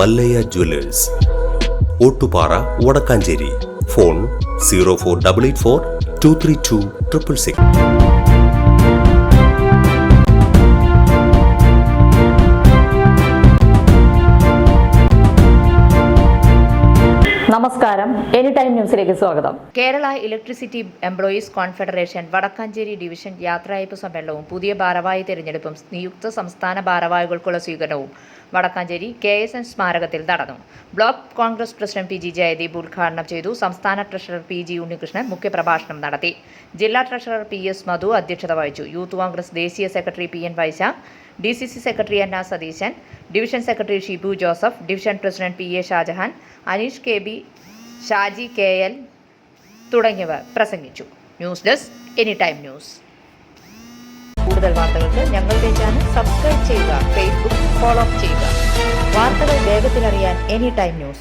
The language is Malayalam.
മല്ലയ്യ ജ്വല്ലേഴ്സ്, ഓട്ടുപാറ, വടക്കാഞ്ചേരി. ഫോൺ 04884 232 666. നമസ്കാരം, എനി ടൈം ന്യൂസിലേക്ക് സ്വാഗതം. Kerala electricity employees confederation Vadakkanchery division യാത്രയയപ്പ് സമ്മേളനവും പുതിയ ഭാരവാഹി തെരഞ്ഞെടുപ്പും നിയുക്ത സംസ്ഥാന ഭാരവാഹികൾക്കുള്ള സ്വീകരണവും വടക്കാഞ്ചേരി KSN സ്മാരകത്തിൽ നടന്നു. Block Congress president PG Jayadeep ഉദ്ഘാടനം ചെയ്തു. സംസ്ഥാന ട്രഷറർ PG ഉണ്ണികൃഷ്ണൻ മുഖ്യപ്രഭാഷണം നടത്തി. ജില്ലാ ട്രഷറർ PS മധു അധ്യക്ഷത വഹിച്ചു. യൂത്ത് കോൺഗ്രസ് ദേശീയ secretary PN Vaishakh, DCC secretary Anna Satheesan, division secretary Shibu Joseph, division president PA Shajahan, Aneesh KB, Shaji KL തുടങ്ങിയവർ പ്രസംഗിച്ചു. News desk any time news. കൂടുതൽ വാർത്തകൾക്ക് ഞങ്ങളുടെ ചാനൽ സബ്സ്ക്രൈബ് ചെയ്യുക, ഫേസ്ബുക്ക് ഫോളോ ചെയ്യുക. വാർത്തകൾ വേഗത്തിലറിയാൻ എനി ടൈം ന്യൂസ്.